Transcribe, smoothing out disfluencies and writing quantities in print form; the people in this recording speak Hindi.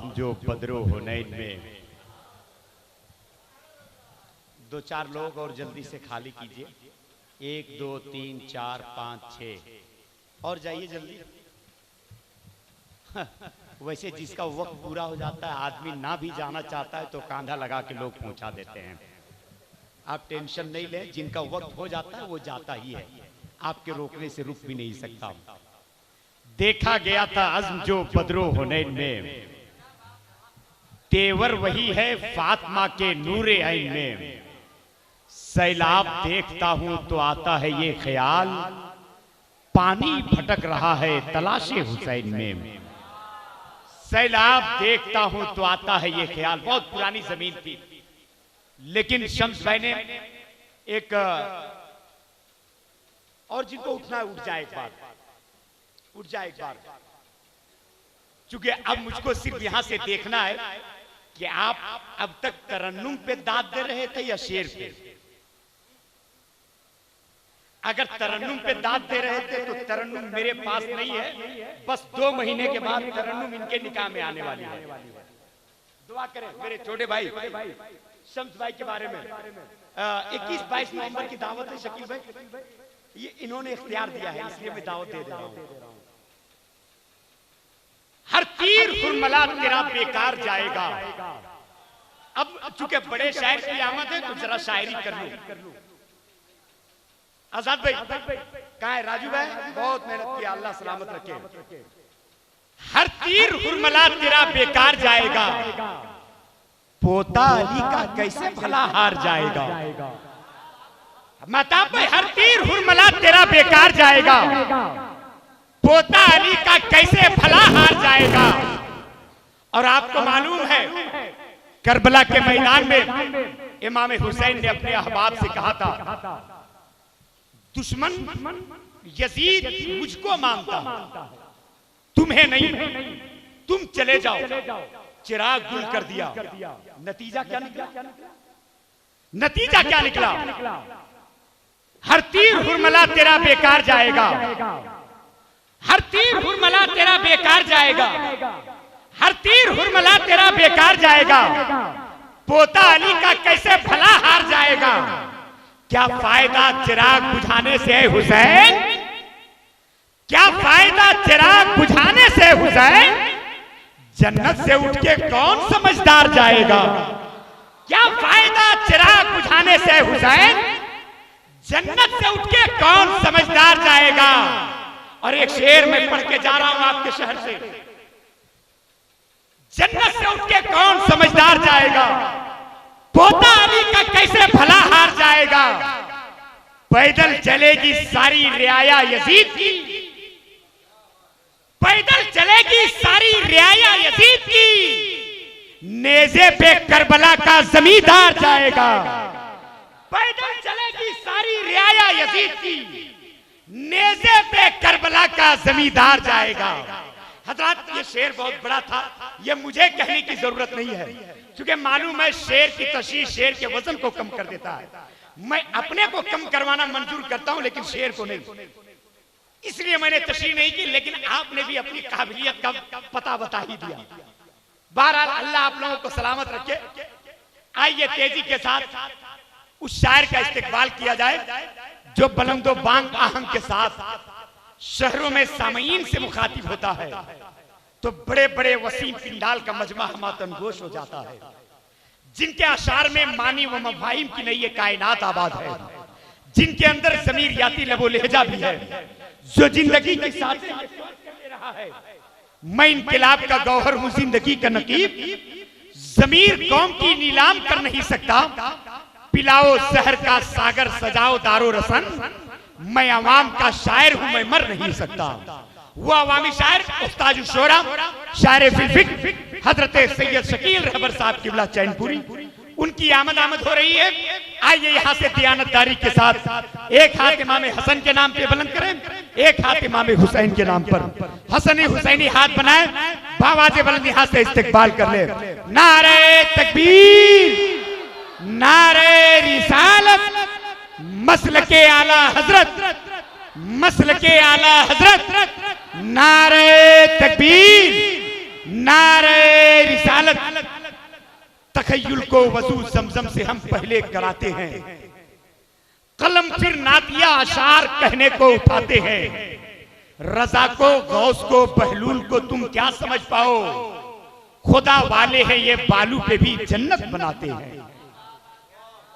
अज़्म जो बदरो हुनैन में। दो चार लोग और जल्दी से खाली कीजिए। 1 2 3 4 5 6 और जाइए जल्दी। वैसे जिसका वक्त पूरा हो जाता है, आदमी ना भी जाना चाहता है तो कांधा लगा के लोग पहुंचा देते हैं। आप टेंशन नहीं लें, जिनका वक्त हो जाता है वो जाता ही है, आपके रोकने से रुक भी नहीं सकता। देखा गया था अज़्म जो बदरो हुनैन में, तेवर वही है फातिमा के नूरे ऐन में। सैलाब देखता हूं तो आता है ये ख्याल, पानी भटक रहा है तलाशे हुसैन में। सैलाब देखता हूं तो आता है ये ख्याल। बहुत पुरानी जमीन थी, लेकिन शम्स भाई ने एक और जिनको उठना है उठ जाए एक बार, उठ जाए एक बार। चूंकि अब मुझको सिर्फ यहां से देखना है कि आप अब तक तरन्नुम पे दाद दे रहे थे या शेर पे। अगर तरन्नुम पे दाद दे रहे थे तो तरन्नुम मेरे पास नहीं है, बस 2 महीने के बाद तरन्नुम इनके निकाह में आने वाली है। दुआ करें मेरे छोटे भाई शम्स भाई के बारे में। 21-22 नवंबर की दावत है शकील भाई, ये इन्होंने इख्तियार दिया है, इसलिए मैं दावत दे रहा हूं। हर तीर हुरमला तेरा बेकार जाएगा। अब चूंकि बड़े शायर की आमद है तो जरा शायरी कर लूं। आजाद भाई कहाँ है? राजू भाई बहुत मेहनत की, अल्लाह सलामत रखे। हर तीर हुरमला तेरा बेकार जाएगा, पोता अली का कैसे भला हार जाएगा। महताब भाई हर तीर हुरमला तेरा बेकार जाएगा, पोता अली का कैसे भला हार जाएगा। और आपको मालूम है करबला के मैदान में इमाम हुसैन ने अपने अहबाब से कहा था, दुश्मन यजीद मुझको मांगता तुम्हें नहीं, तुम चले जाओ। चिराग गुल कर दिया। नतीजा क्या निकला? नतीजा क्या निकला? हर तीर हुरमला तेरा बेकार जाएगा, हर तीर हुरमला तेरा बेकार जाएगा, हर तीर हुरमला तेरा बेकार जाएगा, पोता अली का कैसे भला हार जाएगा। क्या फायदा चिराग बुझाने से हुसैन, क्या फायदा चिराग बुझाने से हुसैन, जन्नत से उठ के कौन समझदार जाएगा। क्या फायदा चिराग बुझाने से हुसैन, जन्नत से उठ के कौन समझदार जाएगा। और एक शेर में पढ़ के जा रहा हूं आपके शहर से, जन्नत से उठ के कौन समझदार जाएगा, पोता अली का कैसे भला हार जाएगा। पैदल चलेगी सारी रियाया यजीद की, पैदल चलेगी सारी रियाया यजीद की, नेज़े पे करबला का जमींदार जाएगा। पैदल चलेगी सारी रियाया यजीद की, नेज़े पे करबला का जमींदार जाएगा। हजरत ये शेर बहुत बड़ा था, ये मुझे कहने की जरूरत नहीं है, क्योंकि मालूम है शेर की तशरीह शेर के वजन को कम कर देता है। मैं अपने को कम करवाना मंजूर करता हूं, लेकिन शेर को नहीं, इसलिए मैंने तशरीह नहीं की। लेकिन आपने भी अपनी काबिलियत का पता बता ही दिया। बहरहाल अल्लाह आप लोगों को सलामत रखे। आइए तेजी के साथ उस शायर का इस्तेकबाल किया जाए जो बुलंदो बांग आहंग के साथ शहरों में सामीन से मुखातिब होता है तो बड़े बड़े वसीम पिंडाल का मजमा हमातनगोश हो जाता है, जिनके अशार में मानी व मफाहिम की नई कायनात आबाद है, जिनके अंदर ज़मीर याती लबो लहजा भी है, जो जिंदगी के साथ रहा है। मैं इनकलाब का गौहर हूं, जिंदगी का नकीब, ज़मीर कौम की नीलाम कर नहीं सकता। पिलाओ जहर का सागर, सजाओ दारो रसन, मैं अवाम का शायर हूं, मैं मर नहीं सकता। वो अवामी शायर उस्ताद शोरा शायर फिल्फिक हजरत सैयद शकील रहबर साहब किबला चैनपुरी, उनकी आमद हो रही है। आइए यहाँ से दियानतदारी के साथ एक हाथ इमाम हसन के नाम पे बुलंद करें, एक हाथ इमाम हुसैन के नाम पर हसनी हुसैनी हाथ बनाए, बावाजे बुलंद यहाँ से इस्तेकबाल कर ले। नारे तकबीर, नारे रिसालत, मसलके आला हजरत, मसलके आला हजरत, नारे तकबीर, नारे रिसालत तखय्युल को वजू जमजम से हम पहले कराते हैं, कलम फिर नातिया अशार कहने को उठाते हैं। रजा को, गौस को, बहलूल को तुम क्या समझ पाओ, खुदा वाले हैं ये बालू पे भी जन्नत बनाते हैं।